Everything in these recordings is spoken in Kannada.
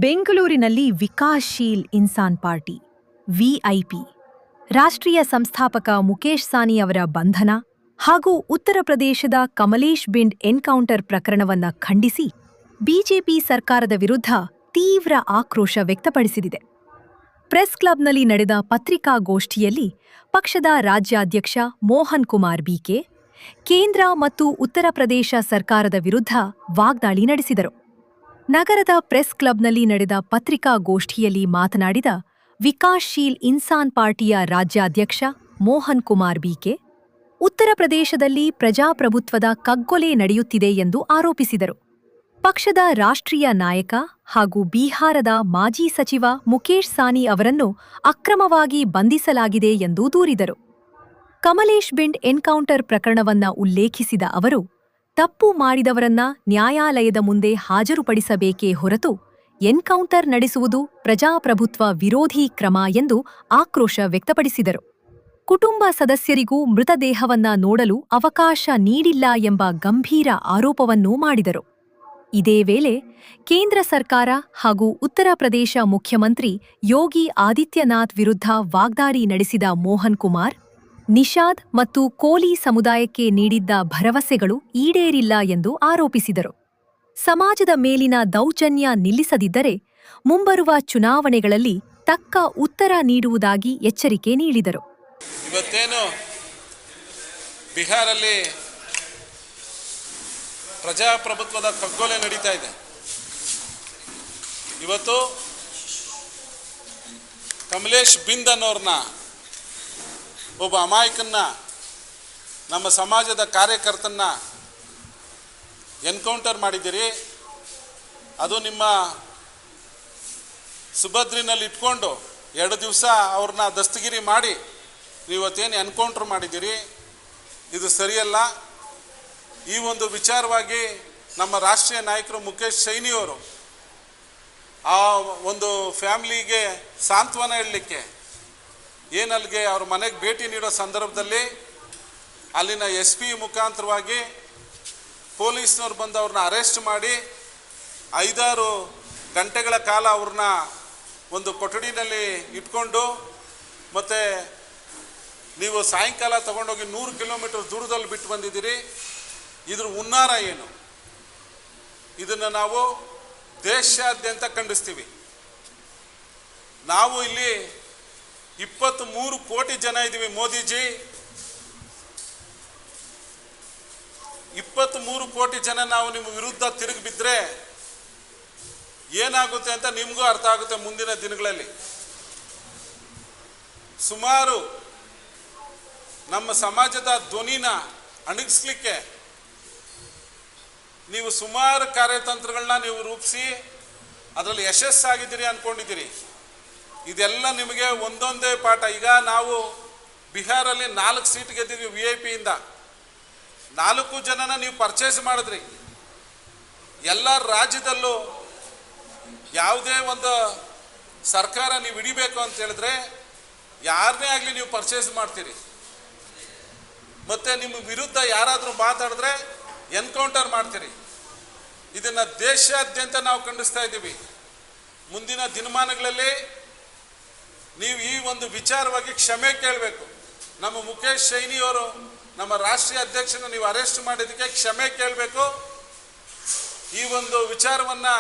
ಬೆಂಗಳೂರಿನಲ್ಲಿ ವಿಕಾಸಶೀಲ್ ಇನ್ಸಾನ್ ಪಾರ್ಟಿ ವಿಐಪಿ ರಾಷ್ಟ್ರೀಯ ಸಂಸ್ಥಾಪಕ ಮುಕೇಶ್ ಸಾನಿ ಅವರ ಬಂಧನ ಹಾಗೂ ಉತ್ತರ ಪ್ರದೇಶದ ಕಮಲೇಶ್ ಬಿಂಡ್ ಎನ್ಕೌಂಟರ್ ಪ್ರಕರಣವನ್ನ ಖಂಡಿಸಿ ಬಿಜೆಪಿ ಸರ್ಕಾರದ ವಿರುದ್ಧ ತೀವ್ರ ಆಕ್ರೋಶ ವ್ಯಕ್ತಪಡಿಸಿದೆ. ಪ್ರೆಸ್ ಕ್ಲಬ್ನಲ್ಲಿ ನಡೆದ ಪತ್ರಿಕಾಗೋಷ್ಠಿಯಲ್ಲಿ ಪಕ್ಷದ ರಾಜ್ಯಾಧ್ಯಕ್ಷ ಮೋಹನ್ ಕುಮಾರ್ ಬಿಕೆ ಕೇಂದ್ರ ಮತ್ತು ಉತ್ತರ ಪ್ರದೇಶ ಸರ್ಕಾರದ ವಿರುದ್ಧ ವಾಗ್ದಾಳಿ ನಡೆಸಿದರು. ನಗರದ ಪ್ರೆಸ್ ಕ್ಲಬ್ನಲ್ಲಿ ನಡೆದ ಪತ್ರಿಕಾಗೋಷ್ಠಿಯಲ್ಲಿ ಮಾತನಾಡಿದ ವಿಕಾಸಶೀಲ್ ಇನ್ಸಾನ್ ಪಾರ್ಟಿಯ ರಾಜ್ಯಾಧ್ಯಕ್ಷ ಮೋಹನ್ ಕುಮಾರ್ ಬಿಕೆ, ಉತ್ತರ ಪ್ರದೇಶದಲ್ಲಿ ಪ್ರಜಾಪ್ರಭುತ್ವದ ಕಗ್ಗೊಲೆ ನಡೆಯುತ್ತಿದೆ ಎಂದು ಆರೋಪಿಸಿದರು. ಪಕ್ಷದ ರಾಷ್ಟ್ರೀಯ ನಾಯಕ ಹಾಗೂ ಬಿಹಾರದ ಮಾಜಿ ಸಚಿವ ಮುಕೇಶ್ ಸಾನಿ ಅವರನ್ನು ಅಕ್ರಮವಾಗಿ ಬಂಧಿಸಲಾಗಿದೆ ಎಂದು ದೂರಿದರು. ಕಮಲೇಶ್ ಬಿಂಡ್ ಎನ್ಕೌಂಟರ್ ಪ್ರಕರಣವನ್ನ ಉಲ್ಲೇಖಿಸಿದ ಅವರು, ತಪ್ಪು ಮಾಡಿದವರನ್ನ ನ್ಯಾಯಾಲಯದ ಮುಂದೆ ಹಾಜರುಪಡಿಸಬೇಕೇ ಹೊರತು ಎನ್ಕೌಂಟರ್ ನಡೆಸುವುದು ಪ್ರಜಾಪ್ರಭುತ್ವ ವಿರೋಧಿ ಕ್ರಮ ಎಂದು ಆಕ್ರೋಶ ವ್ಯಕ್ತಪಡಿಸಿದರು. ಕುಟುಂಬ ಸದಸ್ಯರಿಗೂ ಮೃತದೇಹವನ್ನ ನೋಡಲು ಅವಕಾಶ ನೀಡಿಲ್ಲ ಎಂಬ ಗಂಭೀರ ಆರೋಪವನ್ನೂ ಮಾಡಿದರು. ಇದೇ ವೇಳೆ ಕೇಂದ್ರ ಸರ್ಕಾರ ಹಾಗೂ ಉತ್ತರ ಪ್ರದೇಶ ಮುಖ್ಯಮಂತ್ರಿ ಯೋಗಿ ಆದಿತ್ಯನಾಥ್ ವಿರುದ್ಧ ವಾಗ್ದಾಳಿ ನಡೆಸಿದ ಮೋಹನ್ ಕುಮಾರ್, ನಿಷಾದ್ ಮತ್ತು ಕೋಲಿ ಸಮುದಾಯಕ್ಕೆ ನೀಡಿದ್ದ ಭರವಸೆಗಳು ಈಡೇರಿಲ್ಲ ಎಂದು ಆರೋಪಿಸಿದರು. ಸಮಾಜದ ಮೇಲಿನ ದೌರ್ಜನ್ಯ ನಿಲ್ಲಿಸದಿದ್ದರೆ ಮುಂಬರುವ ಚುನಾವಣೆಗಳಲ್ಲಿ ತಕ್ಕ ಉತ್ತರ ನೀಡುವುದಾಗಿ ಎಚ್ಚರಿಕೆ ನೀಡಿದರು. ಇವತ್ತೇನು ಬಿಹಾರಲ್ಲಿ ಪ್ರಜಾಪ್ರಭುತ್ವದ ಕಗ್ಗೊಲೆ ನಡೀತಾ ಇದೆ. ಇವತ್ತು ಕಮಲೇಶ್ ಬಿಂದ್ ಅನ್ನೋರ್ನ, ಒಬ್ಬ ಅಮಾಯಕನ್ನ, ನಮ್ಮ ಸಮಾಜದ ಕಾರ್ಯಕರ್ತನ್ನ ಎನ್ಕೌಂಟರ್ ಮಾಡಿದ್ದೀರಿ. ಅದು ನಿಮ್ಮ ಸುಭದ್ರಿನಲ್ಲಿ ಇಟ್ಕೊಂಡು 2 ದಿವಸ ಅವ್ರನ್ನ ದಸ್ತಗಿರಿ ಮಾಡಿ ನೀವತ್ತೇನು ಎನ್ಕೌಂಟರ್ ಮಾಡಿದ್ದೀರಿ, ಇದು ಸರಿಯಲ್ಲ. ಈ ಒಂದು ವಿಚಾರವಾಗಿ ನಮ್ಮ ರಾಷ್ಟ್ರೀಯ ನಾಯಕರು ಮುಕೇಶ್ ಸೈನಿಯವರು ಆ ಒಂದು ಫ್ಯಾಮಿಲಿಗೆ ಸಾಂತ್ವನ ಹೇಳಲಿಕ್ಕೆ ಏನಲ್ಲಿಗೆ ಅವ್ರ ಮನೆಗೆ ಭೇಟಿ ನೀಡೋ ಸಂದರ್ಭದಲ್ಲಿ ಅಲ್ಲಿನ SP ಮುಖಾಂತರವಾಗಿ ಪೊಲೀಸ್ನವ್ರು ಬಂದು ಅವ್ರನ್ನ ಅರೆಸ್ಟ್ ಮಾಡಿ 5-6 ಗಂಟೆಗಳ ಕಾಲ ಅವ್ರನ್ನ ಒಂದು ಕೊಠಡಿನಲ್ಲಿ ಇಟ್ಕೊಂಡು, ಮತ್ತು ನೀವು ಸಾಯಂಕಾಲ ತಗೊಂಡೋಗಿ 100 ಕಿಲೋಮೀಟರ್ ದೂರದಲ್ಲಿ ಬಿಟ್ಟು ಬಂದಿದ್ದೀರಿ. ಇದ್ರ ಹುನ್ನಾರ ಏನು? ಇದನ್ನು ನಾವು ದೇಶಾದ್ಯಂತ ಖಂಡಿಸ್ತೀವಿ. ನಾವು ಇಲ್ಲಿ 23 ಕೋಟಿ ಜನ ಇದ್ದೀವಿ. ಮೋದಿಜಿ 23 ಕೋಟಿ ಜನ ನಾವು ನಿಮ್ಮ ವಿರುದ್ಧ ತಿರುಗಿ ಬಿದ್ದರೆ ಏನಾಗುತ್ತೆ ಅಂತ ನಿಮಗೂ ಅರ್ಥ ಆಗುತ್ತೆ. ಮುಂದಿನ ದಿನಗಳಲ್ಲಿ ಸುಮಾರು ನಮ್ಮ ಸಮಾಜದ ಧ್ವನಿನ ಅಣಗಿಸ್ಲಿಕ್ಕೆ ನೀವು ಸುಮಾರು ಕಾರ್ಯತಂತ್ರಗಳನ್ನ ನೀವು ರೂಪಿಸಿ ಅದರಲ್ಲಿ ಯಶಸ್ಸಾಗಿದ್ದೀರಿ ಅಂದ್ಕೊಂಡಿದ್ದೀರಿ. ಇದೆಲ್ಲ ನಿಮಗೆ ಒಂದೊಂದೇ ಪಾಠ. ಈಗ ನಾವು ಬಿಹಾರಲ್ಲಿ 4 ಸೀಟ್ ಗೆದ್ದಿದ್ವಿ VIP-ಯಿಂದ. 4 ಜನನ ನೀವು ಪರ್ಚೇಸ್ ಮಾಡಿದ್ರಿ. ಎಲ್ಲ ರಾಜ್ಯದಲ್ಲೂ ಯಾವುದೇ ಒಂದು ಸರ್ಕಾರ ನೀವು ಹಿಡಿಬೇಕು ಅಂತ ಹೇಳಿದ್ರೆ ಯಾರನ್ನೇ ಆಗಲಿ ನೀವು ಪರ್ಚೇಸ್ ಮಾಡ್ತೀರಿ. ಮತ್ತು ನಿಮ್ಮ ವಿರುದ್ಧ ಯಾರಾದರೂ ಮಾತಾಡಿದ್ರೆ ಎನ್ಕೌಂಟರ್ ಮಾಡ್ತೀರಿ. ಇದನ್ನು ದೇಶಾದ್ಯಂತ ನಾವು ಖಂಡಿಸ್ತಾ ಇದ್ದೀವಿ. ಮುಂದಿನ ದಿನಮಾನಗಳಲ್ಲಿ ನೀವು ಈ ಒಂದು ವಿಚಾರವಾಗಿ ಕ್ಷಮೆ ಕೇಳಬೇಕು. ನಮ್ಮ ಮುಕೇಶ್ ಸೈನಿಯವರು ನಮ್ಮ ರಾಷ್ಟ್ರೀಯ ಅಧ್ಯಕ್ಷನ ನೀವು ಅರೆಸ್ಟ್ ಮಾಡಿದ್ದಕ್ಕೆ ಕ್ಷಮೆ ಕೇಳಬೇಕು. ಈ ಒಂದು ವಿಚಾರವನ್ನು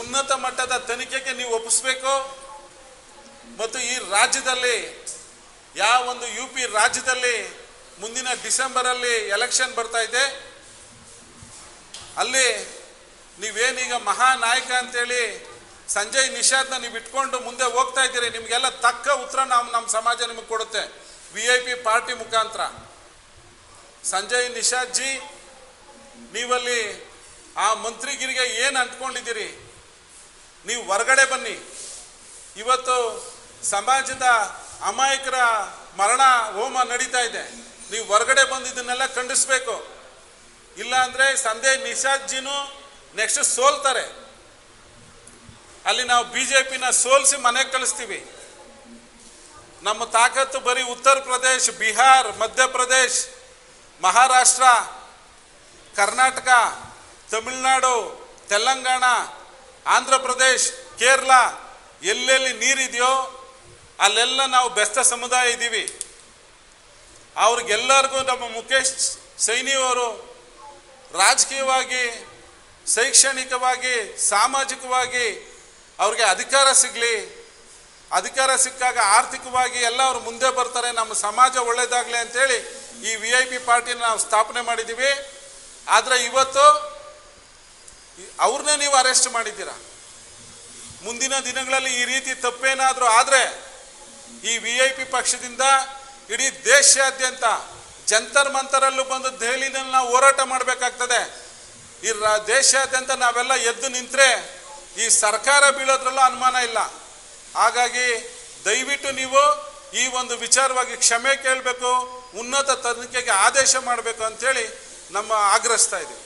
ಉನ್ನತ ಮಟ್ಟದ ತನಿಖೆಗೆ ನೀವು ಒಪ್ಪಿಸಬೇಕು. ಮತ್ತು ಈ ರಾಜ್ಯದಲ್ಲಿ ಯಾವ ಒಂದು UP ರಾಜ್ಯದಲ್ಲಿ ಮುಂದಿನ ಡಿಸೆಂಬರಲ್ಲಿ ಎಲೆಕ್ಷನ್ ಬರ್ತಾ ಇದೆ, ಅಲ್ಲಿ ನೀವೇನೀಗ ಮಹಾನಾಯಕ ಅಂತೇಳಿ ಸಂಜಯ್ ನಿಷಾದ್ನ ನೀವು ಇಟ್ಕೊಂಡು ಮುಂದೆ ಹೋಗ್ತಾ ಇದ್ದೀರಿ. ನಿಮಗೆಲ್ಲ ತಕ್ಕ ಉತ್ತರ ನಮ್ಮ ಸಮಾಜ ನಿಮಗೆ ಕೊಡುತ್ತೆ VIP ಪಾರ್ಟಿ ಮುಖಾಂತರ. ಸಂಜಯ್ ನಿಷಾದ್ ಜಿ, ನೀವಲ್ಲಿ ಆ ಮಂತ್ರಿಗಿರಿಗೆ ಏನು ಅಂದ್ಕೊಂಡಿದ್ದೀರಿ? ನೀವು ಹೊರಗಡೆ ಬನ್ನಿ. ಇವತ್ತು ಸಮಾಜದ ಅಮಾಯಕರ ಮರಣ ಹೋಮ ನಡೀತಾ ಇದೆ. ನೀವು ಹೊರಗಡೆ ಬಂದು ಇದನ್ನೆಲ್ಲ ಖಂಡಿಸ್ಬೇಕು. ಇಲ್ಲ ಅಂದರೆ ಸಂಜಯ್ ನಿಷಾದ್ ಜಿನೂ ನೆಕ್ಸ್ಟ್ ಸೋಲ್ತಾರೆ. ಅಲ್ಲಿ ನಾವು BJPನ ಸೋಲಿಸಿ ಮನೆಗೆ ಕಳಿಸ್ತೀವಿ. ನಮ್ಮ ತಾಕತ್ತು ಬರೀ ಉತ್ತರ ಪ್ರದೇಶ್, ಬಿಹಾರ್, ಮಧ್ಯಪ್ರದೇಶ್, ಮಹಾರಾಷ್ಟ್ರ, ಕರ್ನಾಟಕ, ತಮಿಳುನಾಡು, ತೆಲಂಗಾಣ ಆಂಧ್ರ ಪ್ರದೇಶ್, ಕೇರಳ ಎಲ್ಲೆಲ್ಲಿ ನೀರಿದೆಯೋ ಅಲ್ಲೆಲ್ಲ ನಾವು ಬೆಸ್ತ ಸಮುದಾಯ ಇದ್ದೀವಿ. ಅವ್ರಿಗೆಲ್ಲರಿಗೂ ನಮ್ಮ ಮುಖೇಶ್ ಸೈನಿ ಅವರು ರಾಜಕೀಯವಾಗಿ, ಶೈಕ್ಷಣಿಕವಾಗಿ, ಸಾಮಾಜಿಕವಾಗಿ ಅವ್ರಿಗೆ ಅಧಿಕಾರ ಸಿಗಲಿ, ಅಧಿಕಾರ ಸಿಕ್ಕಾಗ ಆರ್ಥಿಕವಾಗಿ ಎಲ್ಲ ಅವ್ರು ಮುಂದೆ ಬರ್ತಾರೆ, ನಮ್ಮ ಸಮಾಜ ಒಳ್ಳೇದಾಗಲಿ ಅಂತೇಳಿ ಈ VIP ಪಾರ್ಟಿನ ನಾವು ಸ್ಥಾಪನೆ ಮಾಡಿದ್ದೀವಿ. ಆದರೆ ಇವತ್ತು ಅವ್ರನ್ನೇ ನೀವು ಅರೆಸ್ಟ್ ಮಾಡಿದ್ದೀರಾ. ಮುಂದಿನ ದಿನಗಳಲ್ಲಿ ಈ ರೀತಿ ತಪ್ಪೇನಾದರೂ ಆದರೆ ಈ VIP ಪಕ್ಷದಿಂದ ಇಡೀ ದೇಶಾದ್ಯಂತ ಜಂತರ್ ಮಂತರಲ್ಲೂ ಬಂದು ದೆಹಲಿನಲ್ಲಿ ನಾವು ಹೋರಾಟ ಮಾಡಬೇಕಾಗ್ತದೆ. ಈ ದೇಶಾದ್ಯಂತ ನಾವೆಲ್ಲ ಎದ್ದು ನಿಂತರೆ ಈ ಸರ್ಕಾರ ಬೀಳೋದ್ರಲ್ಲೂ ಅನುಮಾನ ಇಲ್ಲ. ಹಾಗಾಗಿ ದಯವಿಟ್ಟು ನೀವು ಈ ಒಂದು ವಿಚಾರವಾಗಿ ಕ್ಷಮೆ ಕೇಳಬೇಕು, ಉನ್ನತ ತನಿಖೆಗೆ ಆದೇಶ ಮಾಡಬೇಕು ಅಂತೇಳಿ ನಮ್ಮ ಆಗ್ರಹಿಸ್ತಾ ಇದ್ದೀವಿ.